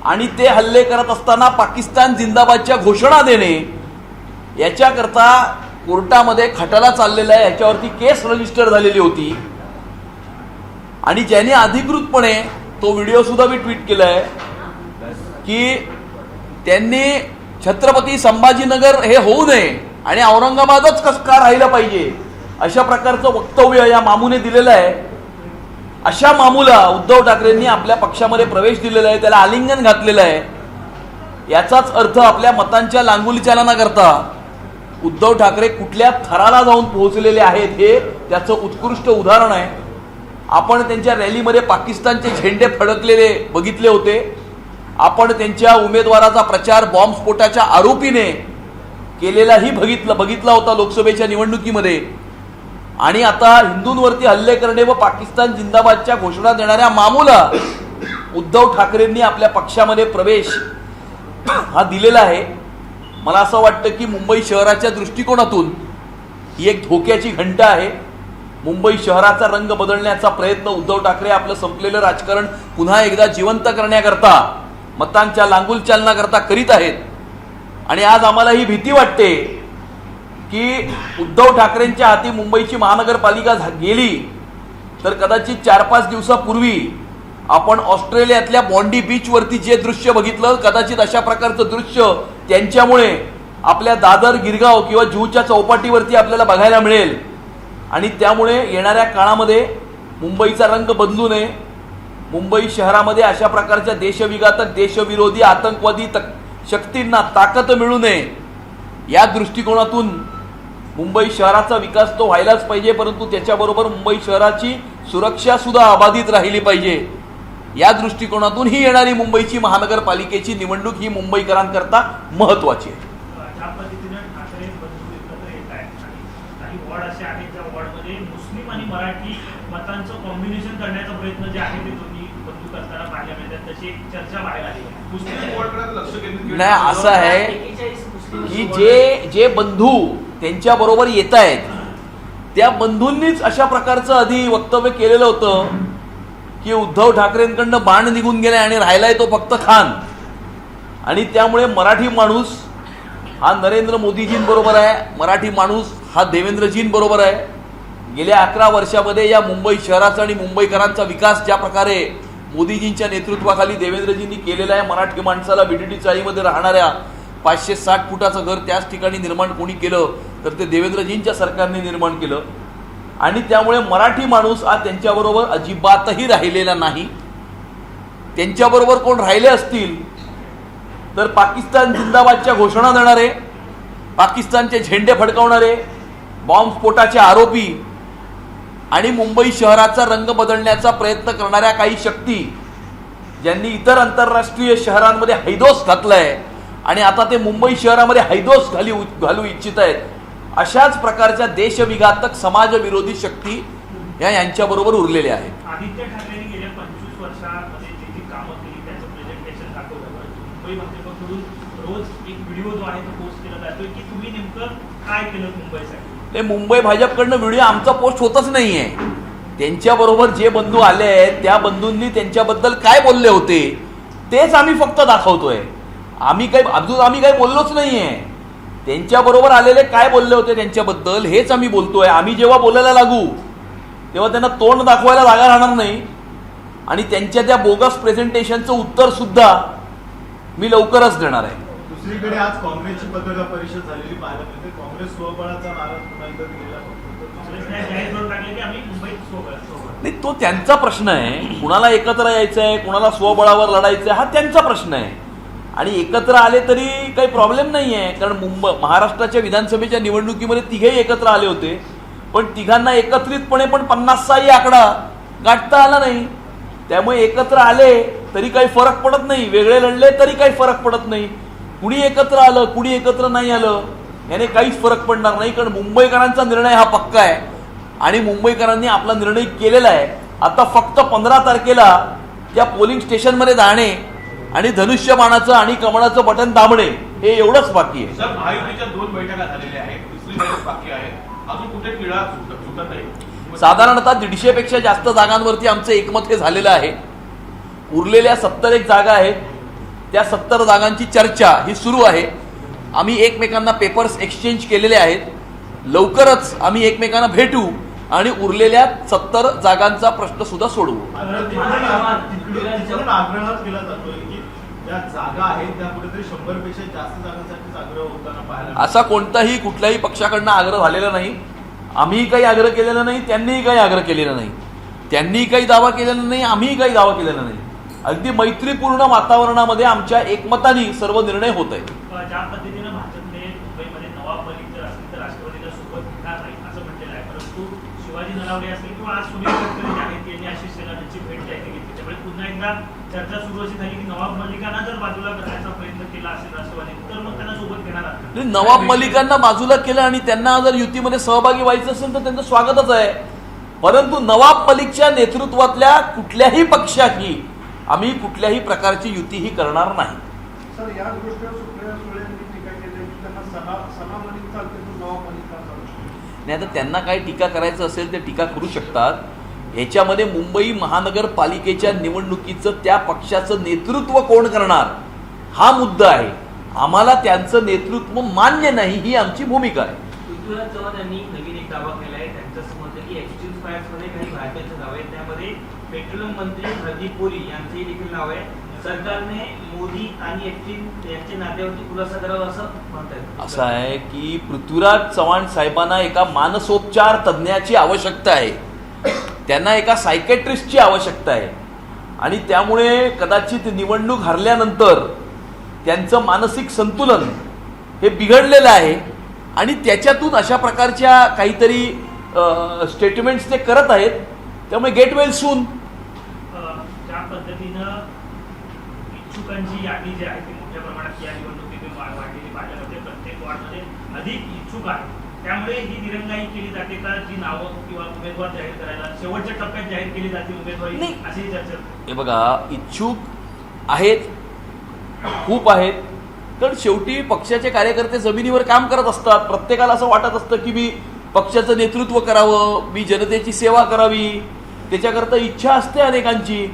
आणि ते हल्ले करत असताना पाकिस्तान जिंदाबादच्या घोषणा देणे याच्याकरता कोर्टामध्ये खटला चाललेला आहे, याच्यावरती केस रजिस्टर झालेली होती आणि ज्याने अधिकृतपणे तो व्हिडिओ सुद्धा मी ट्विट केलाय की त्यांनी छत्रपती संभाजीनगर हे होऊ नये आणि औरंगाबादच कसं का राहिलं पाहिजे अशा प्रकारचं वक्तव्य या मामूने दिलेलं आहे. अशा मामूला उद्धव ठाकरेंनी आपल्या पक्षामध्ये प्रवेश दिलेला आहे, त्याला आलिंगन घातलेलं आहे. याचाच अर्थ आपल्या मतांच्या लांगुलीचालना करता उद्धव ठाकरे कुठल्या थराला जाऊन पोहोचलेले आहेत हे त्याचं उत्कृष्ट उदाहरण आहे. आपण त्यांच्या रॅलीमध्ये पाकिस्तानचे झेंडे फडकलेले बघितले होते. आपण त्यांच्या उमेदवाराचा प्रचार बॉम्बस्फोटाच्या आरोपीने केलेलाही बघितला होता लोकसभेच्या निवडणुकीमध्ये. आणि आता हिंदूंवरती हल्ले करणे व पाकिस्तान जिंदाबादच्या घोषणा देणाऱ्या मामूला उद्धव ठाकरेंनी आपल्या पक्षामध्ये प्रवेश हा दिलेला आहे. मला असं वाटतं की मुंबई शहराच्या दृष्टिकोनातून ही एक धोक्याची घंटा आहे. मुंबई शहराचा रंग बदलण्याचा प्रयत्न उद्धव ठाकरे आपलं संपलेलं राजकारण पुन्हा एकदा जिवंत करण्याकरता मतांच्या लांगुलचालना करता करीत आहेत. आणि आज आम्हाला ही भीती वाटते की उद्धव ठाकरेंच्या हाती मुंबईची महानगरपालिका गेली तर कदाचित 4-5 दिवसापूर्वी आपण ऑस्ट्रेलियातल्या बॉन्डी बीचवरती जे दृश्य बघितलं, कदाचित अशा प्रकारचं दृश्य त्यांच्यामुळे आपल्या दादर, गिरगाव किंवा जुहूच्या चौपाटीवरती आपल्याला बघायला मिळेल. आणि त्यामुळे येणाऱ्या काळामध्ये मुंबईचा रंग बदलू नये, मुंबई शहरामध्ये अशा प्रकारच्या देशविघातक, देशविरोधी, आतंकवादी शक्तींना ताकद मिळू नये या दृष्टिकोनातून मुंबई शहराचा विकास तो व्हायलाच पाहिजे, परंतु त्याच्याबरोबर मुंबई शहराची सुरक्षा सुद्धा अबाधित राहिली पाहिजे. या दृष्टिकोनातून ही येणारी मुंबईची महानगरपालिकेची निवडणूक ही मुंबईकरांकरता महत्वाची आहे. ज्या पद्धतीने ठाकरे बंधू एकत्र येत आहेत आणि काही वॉर्ड असे आहेत ज्या वॉर्डमध्ये मुस्लिम आणि मराठी मतांचं कॉम्बिनेशन करण्याचा प्रयत्न जे आहे ते दोन्ही बंधू करताना पाहायला मिळतात, तशी एक चर्चा बाहेर आली आहे. मुस्लिम वॉर्डकडे लक्ष केंद्रित नाही, असं आहे की जे बंधू त्यांच्या बरोबर येत आहेत त्या बंधूंनीच अशा प्रकारचं आधी वक्तव्य केलेलं होतं की उद्धव ठाकरेंकडनं बाण निघून गेलाय आणि राहिलाय तो फक्त खान. आणि त्यामुळे मराठी माणूस हा नरेंद्र मोदीजींबरोबर आहे, मराठी माणूस हा देवेंद्रजींबरोबर आहे. गेल्या 11 वर्षामध्ये या मुंबई शहराचा आणि मुंबईकरांचा विकास ज्या प्रकारे मोदीजींच्या नेतृत्वाखाली देवेंद्रजींनी केलेला आहे, मराठी माणसाला बीडीडी चाळीमध्ये राहणाऱ्या 560 फुटाचं घर त्याच ठिकाणी निर्माण कोणी केलं तर ते देवेंद्रजींच्या सरकारने निर्माण केलं. आणि त्यामुळे मराठी माणूस आज त्यांच्याबरोबर अजिबातही राहिलेला नाही. त्यांच्याबरोबर कोण राहिले असतील तर पाकिस्तान जिंदाबादच्या घोषणा देणारे, पाकिस्तानचे झेंडे फडकवणारे, बॉम्बस्फोटाचे आरोपी आणि मुंबई शहराचा रंग बदलण्याचा प्रयत्न करणाऱ्या काही शक्ती ज्यांनी इतर आंतरराष्ट्रीय शहरांमध्ये हैदोस घातलाय आणि आता ते मुंबई शहरामध्ये हैदोस घालू इच्छित आहेत, अशाच प्रकारच्या देशविघातक समाजविरोधी शक्ती यांच्याबरोबर उरलेल्या आहेत. आदित्य ठाकरेंनी गेल्या 25 वर्षांमध्ये जे जे कामं केली त्याचं प्रेझेंटेशन दाखवलं. मुंबई भाजपकडून रोज एक व्हिडिओ जो आहे तो पोस्ट केला जातोय की तुम्ही नेमकं काय केलं मुंबईसाठी. ते मुंबई भाजपकडनं व्हिडिओ आमचा पोस्ट होतच नाहीये. त्यांच्याबरोबर जे बंधू आले आहेत त्या बंधूंनी त्यांच्याबद्दल काय बोलले होते तेच आम्ही फक्त दाखवतोय. आम्ही काही बोललोच नाहीये. त्यांच्याबरोबर आलेले काय बोलले होते त्यांच्याबद्दल हेच आम्ही बोलतोय. आम्ही जेव्हा बोलायला लागू तेव्हा त्यांना तोंड दाखवायला जागा राहणार नाही आणि त्यांच्या त्या बोगस प्रेझेंटेशनचं उत्तर सुद्धा मी लवकरच देणार आहे. दुसरीकडे आज काँग्रेसची पत्रकार परिषद झालेली पाहायला मिळते. काँग्रेस स्वबळाचा नारा पुन्हा एकदा दिलेला नाही, तो त्यांचा प्रश्न आहे. कुणाला एकत्र यायचं आहे, कुणाला स्वबळावर लढायचं आहे, हा त्यांचा प्रश्न आहे. आणि एकत्र आले तरी काही प्रॉब्लेम नाही आहे, कारण महाराष्ट्राच्या विधानसभेच्या निवडणुकीमध्ये तिघेही एकत्र आले होते, पण तिघांना एकत्रितपणे पण 50चा आकडा गाठता आला नाही. त्यामुळे एकत्र आले तरी काही फरक पडत नाही, वेगळे लढले तरी काही फरक पडत नाही. कुणी एकत्र आलं कुणी एकत्र नाही आलं याने काहीच फरक पडणार नाही, कारण मुंबईकरांचा निर्णय हा पक्का आहे आणि मुंबईकरांनी आपला निर्णय केलेला आहे. आता फक्त 15 तारखेला त्या पोलिंग स्टेशनमध्ये जाणे आणि धनुष्यबाणाचं आणि कमळाचं बटन दाबणे हे एवढंच बाकी आहे. सर, महायुतीच्या 2 बैठका झालेल्या आहेत, तिसरी बैठक बाकी आहे. अजून कुठे पिळा सुटत आहे? साधारणतः 150 पेक्षा जास्त जागांवरती आमचं एकमत हे झालेलं आहे. उरलेल्या 71 जागा आहेत त्या 70 जागांची चर्चा ही सुरू आहे. आम्ही एकमेकांना पेपर्स एक्सचेंज केलेले आहेत. लवकरच आम्ही एकमेकांना भेटू आणि उरलेल्या 70 जागांचा प्रश्न सुद्धा सोडवू. तिकडून आग्रह केला जातोय की ज्या जागा आहेत त्या कुठेतरी 100 पेक्षा जास्त जागांसाठी आग्रह होताना पाहायला असा कोणताही कुठल्याही पक्षाकडनं आग्रह झालेला नाही. आम्हीही काही आग्रह केलेला नाही, त्यांनीही काही आग्रह केलेला नाही. त्यांनी काही दावा केलेला नाही, आम्हीही काही दावा केलेला नाही. अगदी मैत्रीपूर्ण वातावरणामध्ये आमच्या एकमताने सर्व निर्णय होत आहेत. ज्या पद्धतीनं भाजपने मुंबईमध्ये नवाब मलिक जर असतील तर राष्ट्रवादीला सोबत घेणार नाही असं म्हटलेलं आहे. परंतु शिवाजी नलावडे असतील किंवा आज सुनील तटकरे जे आहेत यांनी आशिष शेलारांची भेट जाहीर घेतली. त्यामुळे पुन्हा एकदा चर्चा सुरू अशी झाली की नवाब मलिकांना जर बाजूला करण्याचा प्रयत्न केला असेल राष्ट्रवादी तर मग त्यांना सोबत घेणार आहात. नवाब मलिकांना बाजूला केलं आणि त्यांना जर युतीमध्ये सहभागी व्हायचं असेल तर त्यांचं स्वागतच आहे. परंतु नवाब मलिकच्या नेतृत्वातल्या कुठल्याही पक्षाची आम्ही कुठल्याही प्रकारची युतीही करणार नाही. सर, याच गोष्टीवर सुप्रिया सुळे यांनी टीका केली की त्यांना सना मलिक चालते तर नवाब मलिक का चालतो? नाही, आता त्यांना काय टीका करायचं असेल ते टीका करू शकतात. याच्यामध्ये मुंबई महानगरपालिकेच्या निवडणुकीचं त्या पक्षाचं नेतृत्व कोण करणार हा मुद्दा आहे. आम्हाला त्यांचं नेतृत्व मान्य नाही ही आमची भूमिका आहे. पृथ्वीराज चव्हाण यांनी नवीन एक दावा केलाय. त्यांचं असं म्हणतं की एक्सचेंज फायर्समध्ये काही भारतीयांचं नाव आहे, त्यामध्ये पेट्रोलियम मंत्री हरदीप पुरी यांचंही देखील नाव आहे. सरकारने मोदी आणि एक्सचेंज यांच्या नात्यावरती खुलासा करावा असं म्हणतात. असं आहे की पृथ्वीराज चव्हाण साहेबांना एका मानसोपचार तज्ज्ञाची आवश्यकता आहे, त्यांना एका सायकेट्रिस्टची आवश्यकता आहे आणि त्यामुळे कदाचित निवडणूक हरल्यानंतर त्यांचं मानसिक संतुलन हे बिघडलेलं आहे आणि त्याच्यातून अशा प्रकारच्या काहीतरी स्टेटमेंट्स ते करत आहेत. त्यामुळे गेट वेल सून. ज्या पद्धतीनं इच्छुकांची यादी जी आहे ती मोठ्या प्रमाणात या निवडणुकीतून वाढलेली पाहायला मिळते. प्रत्येक वॉर्डमध्ये अधिक इच्छुक आहेत. त्यामुळे ही दिरंगाई केली जाते का जी नावं किंवा उमेदवार जाहीर करायला शेवटच्या टप्प्यात जाहीर केली जाते उमेदवारी नाही. अशी चर्चा. हे बघा, इच्छुक आहेत, खूप आहेत, तर शेवटी पक्षाचे कार्यकर्ते जमिनीवर काम करत असतात. प्रत्येकाला असं वाटत असतं की मी पक्षाचं नेतृत्व करावं, मी जनतेची सेवा करावी, त्याच्याकरता इच्छा असते अनेकांची.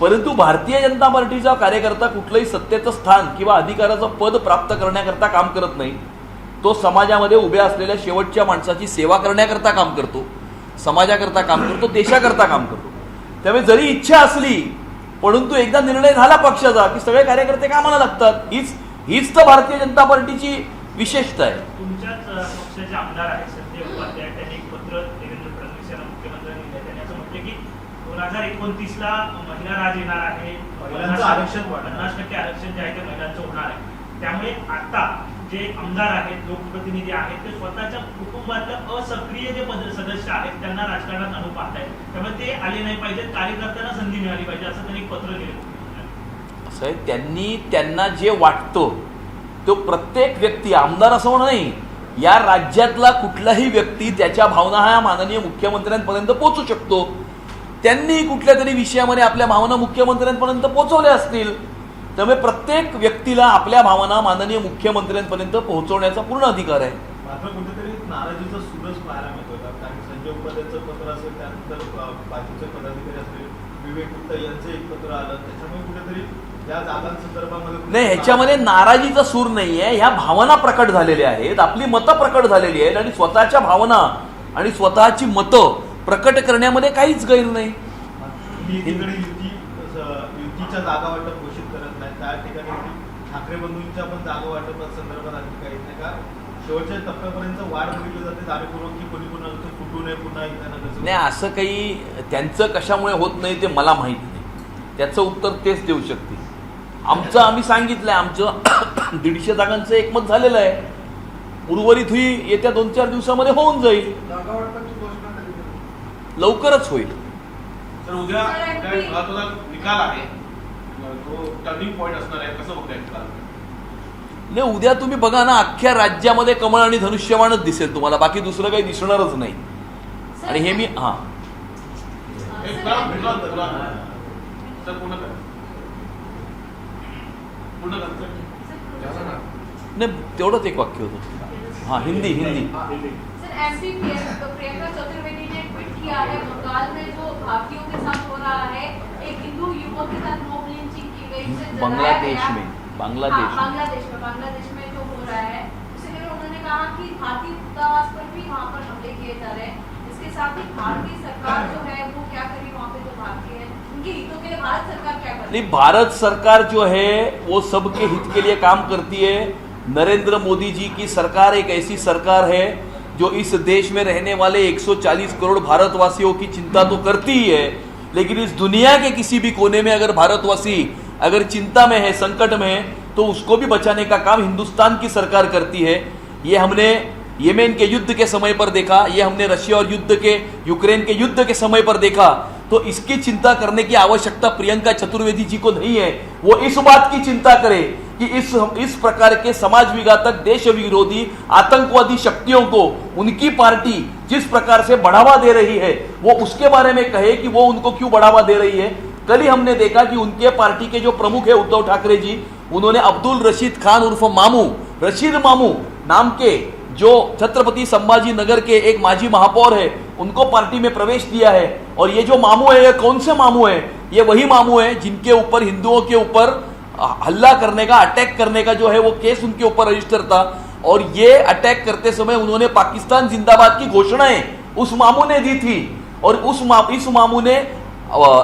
परंतु भारतीय जनता पार्टीचा कार्यकर्ता कुठलंही सत्तेचं स्थान किंवा अधिकाराचं पद प्राप्त करण्याकरता काम करत नाही. तो समाजामध्ये उभ्या असलेल्या शेवटच्या माणसाची सेवा करण्याकरता काम करतो, समाजाकरता काम करतो, देशाकरता काम करतो. त्यामुळे जरी इच्छा असली परंतु एकदा निर्णय झाला पक्षाचा की सगळे कार्यकर्ते कामाला लागतात. हीच तर भारतीय जनता पार्टीची विशेषता आहे. तुमच्याच पक्षाचे आमदार आहेत संजय उपाध्याय, त्यांनी एक पत्र देवेंद्र फडणवीस यांना मुख्यमंत्र्यांनी लिहिलं. त्यांनी असं म्हटलं की 2029ला महिला राज येणार आहे, महिलांचं आरक्षण 50% आरक्षण जे आहे ते महिलांचं होणार आहे. त्यामुळे आता जे आमदार आहेत, लोकप्रतिनिधी आहेत, ते स्वतःच्या कुटुंबातल्या असक्रिय जे सदस्य आहेत त्यांना राजकारणात आणून पाहतायत. त्यामुळे ते आले नाही पाहिजेत, कार्यकर्त्यांना संधी मिळाली पाहिजे असं त्यांनी एक पत्र लिहिलं. असं आहे, त्यांना जे वाटतं तो प्रत्येक व्यक्ती, आमदार असं म्हणून नाही, या राज्यातला कुठलाही व्यक्ती त्याच्या भावना हा माननीय मुख्यमंत्र्यांपर्यंत पोहोचू शकतो. त्यांनी कुठल्या तरी विषयामध्ये आपल्या भावना मुख्यमंत्र्यांपर्यंत पोहोचवल्या असतील. त्यामुळे प्रत्येक व्यक्तीला आपल्या भावना माननीय मुख्यमंत्र्यांपर्यंत पोहोचवण्याचा पूर्ण अधिकार आहे. मात्र कुठेतरी नाराजीचा सूरज पाहायला मिळतो. कारण संजय उपाध्यायचं पत्र असेल, त्यानंतर भाजपचे पदाधिकारी असतील, विवेक गुप्ता यांचं एक पत्र आलं. त्याच्यामुळे कुठेतरी या जागांसंदर्भामध्ये नाही, ह्याच्यामध्ये नाराजीचा सूर नाहीये. ह्या भावना प्रकट झालेल्या आहेत, आपली मतं प्रकट झालेली आहेत आणि स्वतःच्या भावना आणि स्वतःची मतं प्रकट करण्यामध्ये काहीच गैर नाही. एकीकडे युतीच्या जागा वाटप घोषित करत नाही, त्या ठिकाणी ठाकरे बंधूंच्या पण जागा वाटप संदर्भात आणखी काही नाही का? शेवटच्या टप्प्यापर्यंत वाढ बघितली जाते जाणीवपूर्वक की कोणी पुन्हा फुटू नये, पुन्हा एकदा नाही. असं काही त्यांचं कशामुळे होत नाही ते मला माहित नाही. त्याचं उत्तर तेच देऊ शकतील. आम्ही सांगितलंय, आमचं 150 जागांचं एकमत झालेलं आहे. उर्वरित येत्या 2-4 दिवसामध्ये होऊन जाईल. जागा वाटपाची घोषणा कधी केली? लवकरच होईल. तर उद्या महत्वाचा निकाल आहे, तो टर्निंग पॉईंट असणार आहे. कसं बघताय निकाल? नाही, उद्या तुम्ही बघा ना, अख्ख्या राज्यामध्ये कमळ आणि धनुष्यबाणच दिसेल तुम्हाला, बाकी दुसरं काही दिसणारच नाही. आणि हे मी नाही, तेवढंच एक वाक्य होतं. हिंदी. सर, एमपी प्रियंका चतुर्वेदी ने ट्वीट किया है, बंगाल में जो भारतीयों के साथ हो रहा है, एक हिंदू युवक के साथ मॉब लिंचिंग की गई, बांग्लादेश में बांग्लादेश में जो हो रहा है उससे पहले उन्होंने कहा कि भारतीय दूतावास पर भी वहाँ पर हमले किए जा रहे हैं। इसके साथ ही भारतीय सरकार जो है वो क्या करी वहाँ पे जो भारतीय है उनके हितों के लिए भारत सरकार क्या कर रही है? नहीं, भारत सरकार जो है वो सबके हित के लिए काम करती है। नरेंद्र मोदी जी की सरकार एक ऐसी सरकार है जो इस देश में रहने वाले 140 करोड़ भारतवासियों की चिंता तो करती ही है, लेकिन इस दुनिया के किसी भी कोने में अगर भारतवासी अगर चिंता में है, संकट में है, तो उसको भी बचाने का काम हिंदुस्तान की सरकार करती है। ये हमने येमेन के युद्ध के समय पर देखा, ये हमने रशिया और यूक्रेन के युद्ध के समय पर देखा। तो इसकी चिंता करने की आवश्यकता प्रियंका चतुर्वेदी जी को नहीं है। वो इस बात की चिंता करे कि इस प्रकार के समाज विघातक, देश विरोधी, आतंकवादी शक्तियों को उनकी पार्टी जिस प्रकार से बढ़ावा दे रही है, वो उसके बारे में कहे कि वो उनको क्यों बढ़ावा दे रही है। कल ही हमने देखा कि उनके पार्टी के जो प्रमुख है उद्धव ठाकरे जी, उन्होंने अब्दुल रशीद खान उर्फ रशीद मामू नाम के जो छत्रपति संभाजी नगर के एक माजी महापौर है, उनको पार्टी में प्रवेश दिया है। और ये जो मामू है, ये कौन से मामू है? ये वही मामू है जिनके ऊपर हिंदुओं के ऊपर हल्ला करने का, अटैक करने का जो है वो केस उनके ऊपर रजिस्टर था। और ये अटैक करते समय उन्होंने पाकिस्तान जिंदाबाद की घोषणाएं उस मामू ने दी थी। और इस मामू ने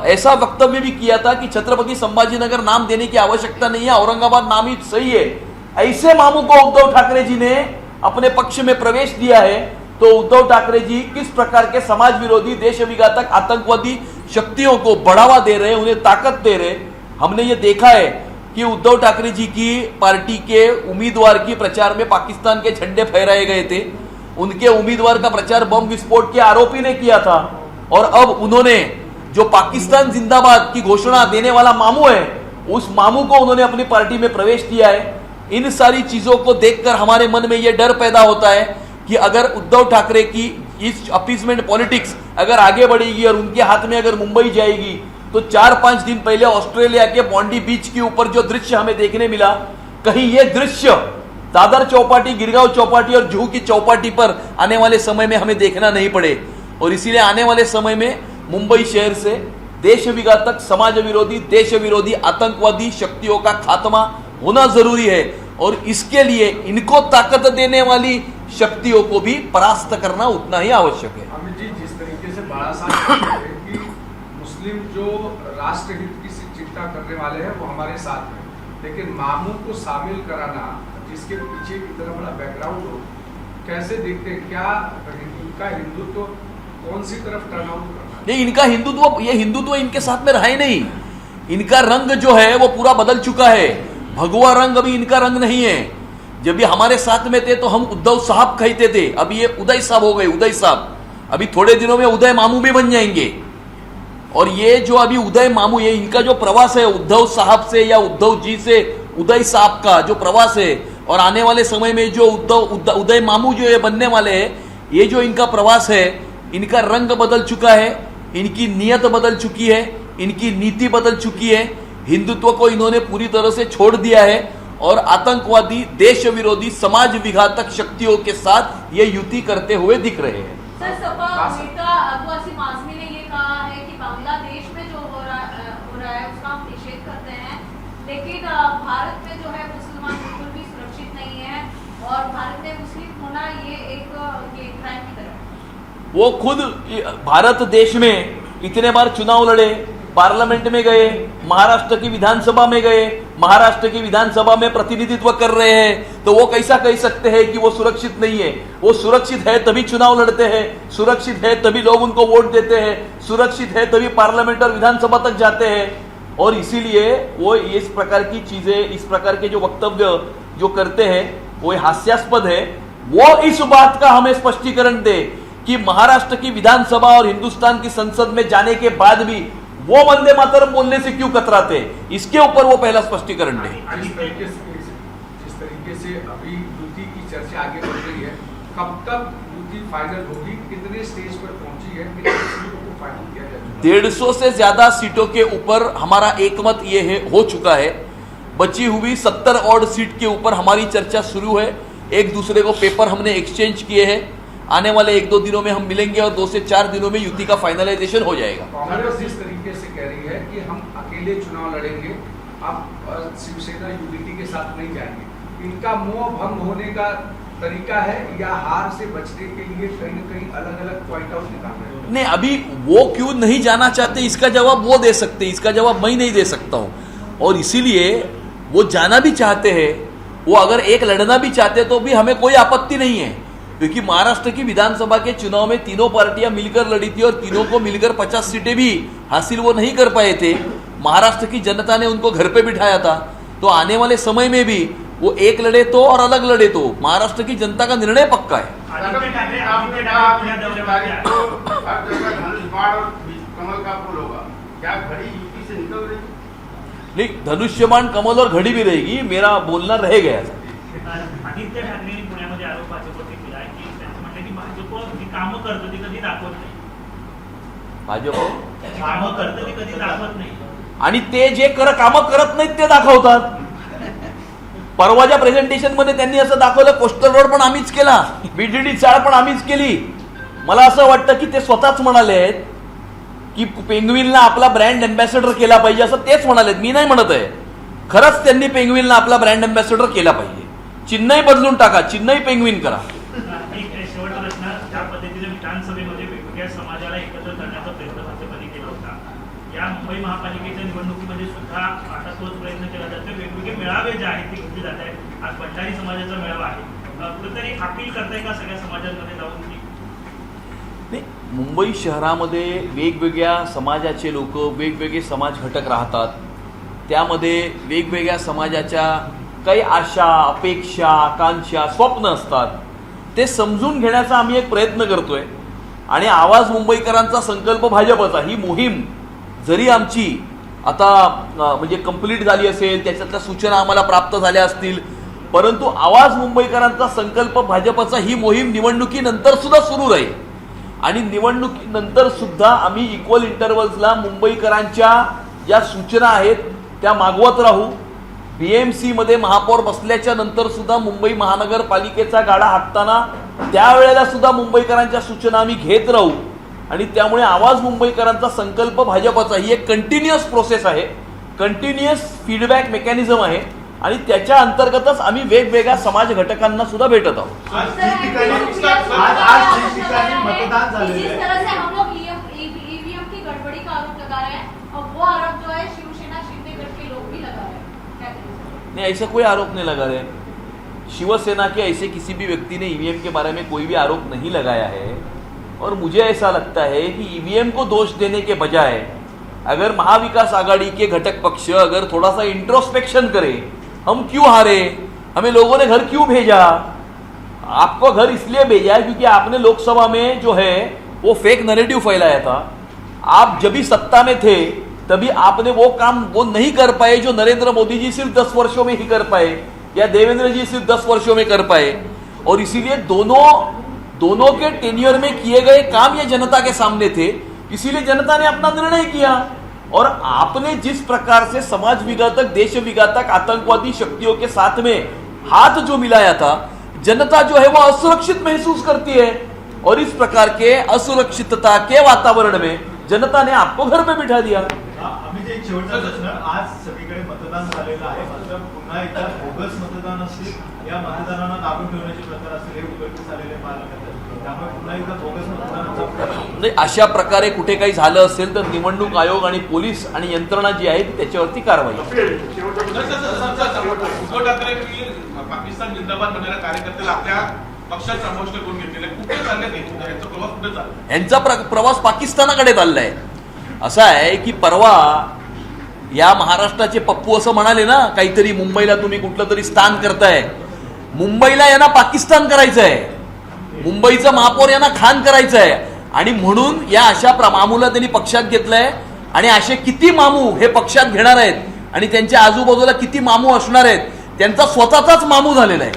ऐसा वक्तव्य भी किया था कि छत्रपति संभाजी नगर नाम देने की आवश्यकता नहीं है, औरंगाबाद नाम ही सही है। ऐसे मामू को उद्धव ठाकरे जी ने अपने पक्ष में प्रवेश दिया है। तो उद्धव ठाकरे जी किस प्रकार के समाज विरोधी, देश विघातक, आतंकवादी शक्तियों को बढ़ावा दे रहे हैं, उन्हें ताकत दे रहे। हमने ये देखा है कि उद्धव ठाकरे जी की पार्टी के उम्मीदवार की प्रचार में पाकिस्तान के झंडे फहराए गए थे। उनके उम्मीदवार का प्रचार बम विस्फोट के आरोपी ने किया था। और अब उन्होंने जो पाकिस्तान जिंदाबाद की घोषणा देने वाला मामू है, उस मामू को उन्होंने अपनी पार्टी में प्रवेश दिया है। इन सारी चीजों को देखकर हमारे मन में यह डर पैदा होता है कि अगर उद्धव ठाकरे की इस अपीजमेंट पॉलिटिक्स अगर आगे बढ़ेगी और उनके हाथ में अगर मुंबई जाएगी, तो 4-5 दिन पहले ऑस्ट्रेलिया के बॉन्डी बीच के ऊपर जो दृश्य हमें देखने मिला, कहीं ये दृश्य दादर चौपाटी, गिरगांव चौपाटी और जुहू की चौपाटी पर आने वाले समय में हमें देखना नहीं पड़े। और इसीलिए आने वाले समय में मुंबई शहर से देश विघातक, समाज विरोधी, देश विरोधी, आतंकवादी शक्तियों का खात्मा होना जरूरी है। और इसके लिए इनको ताकत देने वाली शक्तियों को भी परास्त करना उतना ही आवश्यक है। अमित जी, जिस तरीके से बाड़ा साहब कहते हैं कि मुस्लिम जो राष्ट्रहित की चिंता करने वाले हैं वो हमारे साथ हैं, लेकिन मामू को शामिल कराना, जिसके पीछे इतना बड़ा बैकग्राउंड हो, कैसे देखते हैं? क्या इनका हिंदुत्व कौन सी तरफ टर्न आउट करना है? नहीं, इनका हिंदुत्व, ये हिंदुत्व इनके साथ में रहा ही नहीं। इनका रंग जो है वो पूरा बदल चुका है। भगवा रंग अभी इनका रंग नहीं है। जब ये हमारे साथ में थे तो हम उद्धव साहब कहते थे, अभी ये उदय साहब हो गए, उदय साहब। अभी थोड़े दिनों में उदय मामू भी बन जाएंगे। और ये जो अभी उदय मामू, ये इनका जो प्रवास है उद्धव साहब से या उद्धव जी से उदय साहब का जो प्रवास है, और आने वाले समय में जो उदय मामू जो ये बनने वाले हैं, ये जो इनका प्रवास है, इनका रंग बदल चुका है, इनकी नीयत बदल चुकी है, इनकी नीति बदल चुकी है। हिंदुत्व को इन्होंने पूरी तरह से छोड़ दिया है और आतंकवादी, देश विरोधी, समाज विघातक शक्तियों के साथ ये युति करते हुए दिख रहे हैं। सर, सपा नेता अबू आसिम आजमी ने ये कहा है कि बांग्लादेश में जो हो रहा है उसका हम निषेध करते हैं, लेकिन भारत में जो है मुसलमान बिल्कुल भी सुरक्षित नहीं है और भारत में मुस्लिम होना ये क्राइम की तरह। वो खुद भारत देश में इतने बार चुनाव लड़े, पार्लियामेंट में गए, महाराष्ट्र की विधानसभा में गए, महाराष्ट्र की विधानसभा में प्रतिनिधित्व कर रहे हैं, तो वो कैसा कह सकते हैं कि वो सुरक्षित नहीं है? वो सुरक्षित है तभी चुनाव लड़ते हैं, सुरक्षित है तभी लोग उनको वोट देते हैं, सुरक्षित है तभी पार्लियामेंट और विधानसभा तक जाते हैं। और इसीलिए वो इस प्रकार की चीजें, इस प्रकार के जो वक्तव्य जो करते हैं वो हास्यास्पद है। वो इस बात का हमें स्पष्टीकरण दे कि महाराष्ट्र की विधानसभा और हिंदुस्तान की संसद में जाने के बाद भी वो वंदे मातरम बोलने से क्यों कतराते, इसके ऊपर वो पहला स्पष्टीकरण दे। जिस तरीके से अभी युति की चर्चा आगे बढ़ रही है, कब तक युति फाइनल होगी? कितने स्टेज पर पहुंची है? कितने सीटों को फाइनल किया जा चुका है? 150 से ज्यादा सीटों के ऊपर हमारा एकमत ये है, हो चुका है। बची हुई 70 और सीट के ऊपर हमारी चर्चा शुरू है। एक दूसरे को पेपर हमने एक्सचेंज किए हैं। आने वाले 1-2 दिनों में हम मिलेंगे और 2 से 4 दिनों में युति का फाइनलाइजेशन हो जाएगा। कांग्रेस जिस तरीके से कह रही है कि हम अकेले चुनाव लड़ेंगे, अब शिवसेना यूनिटी के साथ नहीं जाएंगे। इनका मोह भंग होने का तरीका है या हार से बचने के लिए कहीं न कहीं अलग अलग पॉइंट आउट निकाल रहे हैं? नहीं, अभी वो क्यों नहीं जाना चाहते इसका जवाब वो दे सकते, इसका जवाब मैं नहीं दे सकता हूं। और इसीलिए वो जाना भी चाहते हैं, वो अगर एक लड़ना भी चाहते तो भी हमें कोई आपत्ति नहीं है, क्योंकि महाराष्ट्र की विधानसभा के चुनाव में तीनों पार्टियां मिलकर लड़ी थी और तीनों को मिलकर 50 सीटें भी हासिल वो नहीं कर पाए थे। महाराष्ट्र की जनता ने उनको घर पे बिठाया था। तो आने वाले समय में भी वो एक लड़े तो और अलग लड़े तो महाराष्ट्र की जनता का निर्णय पक्का है। आदित्य ठाकरे पुण्या दौऱ्यावरती आले. हर जगह धनुष्यबाण और कमल का फूल होगा, क्या घड़ी यूपी से निकल रही? नहीं, धनुष्यबाण कमल और घड़ी भी रहेगी, मेरा बोलना रह गया। आदित्य ठाकरेंनी पुण्यामध्ये आरोप भाजपवरती केला आहे की त्यांचं म्हणणं आहे की भाजप जी कामं करतं ती कधी दाखवत नाही. भाजप कामं करतं ती कधी दाखवत नाही. आणि ते जे कामं करत नाहीत ते दाखवतात. परवाच्या प्रेझेंटेशन मध्ये त्यांनी असं दाखवलं, कोस्टल रोड पण आम्हीच केला, बीडीडी चाळ पण आम्हीच केली. मला असं वाटतं की ते स्वतःच म्हणाले आहेत की पेंग्विनला आपला ब्रँड अँबॅसेडर केला पाहिजे, असं तेच म्हणालेत, मी नाही म्हणत आहे. खरंच त्यांनी पेंग्विनला आपला ब्रँड अँबॅसेडर केला पाहिजे. चिन्हही बदलून टाका, चिन्हही पेंग्विन करा. एक शेवटचा प्रश्न, ज्या पद्धतीने विधानसभेमध्ये वेगवेगळ्या समाजाला एकत्र करण्याचा प्रयत्न भाजपने केला होता, या मुंबई महापालिकेच्या निवडणुकीमध्ये सुद्धा आता तोच प्रयत्न केला जातो. वेगवेगळे मेळावे जे आहेत ते घेतले जात आहेत. आज भंडारी समाजाचा मेळावा आहे, कुठेतरी अपील करताय का सगळ्या समाजांमध्ये जाऊन की नाही, मुंबई शहरामध्ये वेगवेगळ्या समाजाचे लोक, वेगवेगळे समाज घटक राहतात. त्यामध्ये वेगवेगळ्या समाजाच्या काही आशा, अपेक्षा, आकांक्षा, स्वप्न असतात. ते समजून घेण्याचा आम्ही एक प्रयत्न करतोय. आणि आवाज मुंबईकरांचा संकल्प भाजपचा, ही मोहीम जरी आमची आता म्हणजे कंप्लीट झाली असेल, त्याच्यातल्या सूचना आम्हाला प्राप्त झाल्या असतील, परंतु आवाज मुंबईकरांचा संकल्प भाजपचा ही मोहीम निवडणुकीनंतर सुद्धा सुरू राहील. आणि निवडणुकीनंतर सुद्धा आम्ही इक्वल इंटरव्हल्सला मुंबईकरांच्या ज्या सूचना आहेत त्या मागवत राहू. बीएमसी मध्ये महापौर बसल्याच्या नंतर सुद्धा मुंबई महानगरपालिकेचा गाडा हाकताना त्यावेळेला सुद्धा मुंबईकरांच्या सूचना आम्ही घेत राहू. आणि त्यामुळे आवाज मुंबईकरांचा संकल्प भाजपचा ही एक कंटिन्युअस प्रोसेस आहे, कंटिन्युअस फीडबॅक मेकॅनिझम आहे. आणि त्याच्या अंतर्गतच आम्ही वेगवेगळ्या समाज घटकांना सुद्धा भेटत आहोत. आज ठिकठिकाणी मतदान झालेलं जिस आहे. तरह से हम लोग ईवीएम की गड़बड़ी का आरोप लगा रहे हैं, और वो आरोप जो है शिवसेना शिंदे गट के लोग भी लगा रहे हैं, क्या करें? नहीं, ऐसा कोई आरोप नहीं लगा रहे. शिवसेना के ऐसे किसी भी व्यक्ति ने ईवीएम के बारे में कोई भी आरोप नहीं लगाया है. और मुझे ऐसा लगता है कि ईवीएम को दोष देने के बजाय अगर महाविकास आघाड़ी के घटक पक्ष अगर थोड़ा सा इंट्रोस्पेक्शन करे, हम क्यों हारे, हमें लोगों ने घर क्यों भेजा. आपको घर इसलिए भेजा है क्योंकि आपने लोकसभा में जो है वो फेक नैरेटिव फैलाया था. आप जब भी सत्ता में थे तभी आपने वो काम वो नहीं कर पाए जो नरेंद्र मोदी जी सिर्फ 10 वर्षों में ही कर पाए या देवेंद्र जी सिर्फ 10 वर्षों में कर पाए. और इसीलिए दोनों के टेन्योर में किए गए काम ये जनता के सामने थे, इसीलिए जनता ने अपना निर्णय किया. और आपने जिस प्रकार से समाज विघातक, देश विघातक आतंकवादी शक्तियों के साथ में हाथ जो मिलाया था, जनता जो है वो असुरक्षित महसूस करती है. और इस प्रकार के असुरक्षितता के वातावरण में जनता ने आपको घर पे बिठा दिया. आम्ही जे एक शेवटचा प्रश्न, आज सगळीकडे मतदान झालेलं आहे, मात्र पुन्हा एकदा बोगस मतदान असतील, या मतदानांना दाबून ठेवण्याचे प्रकार असतील, हे उघडकीस आलेले पाहायला मिळतात. त्यामुळे पुन्हा एकदा बोगस मतदानाचा नाही, अशा प्रकारे कुठे काही झालं असेल तर निवडणूक आयोग आणि पोलीस आणि यंत्रणा जी आहे ती त्याच्यावरती कारवाई. उद्धव ठाकरे पाकिस्तान जिंदाबाद म्हणणाऱ्या कार्यकर्त्याला आपल्या पक्षात समाविष्ट करून घेतलेले कुठे चालले, यांचा प्रवास कुठे चालला? यांचा प्रवास पाकिस्तानाकडे चाललाय. असं आहे की परवा या महाराष्ट्राचे पप्पू असं म्हणाले ना, काहीतरी मुंबईला तुम्ही कुठलं तरी स्थान करताय. मुंबईला यांना पाकिस्तान करायचं आहे, मुंबईचं महापौर यांना खान करायचं आहे. आणि म्हणून या अशा मामूला त्यांनी पक्षात घेतलंय. आणि असे किती मामू हे पक्षात घेणार आहेत आणि त्यांच्या आजूबाजूला किती मामू असणार आहेत, त्यांचा स्वतःचाच मामू झालेला आहे.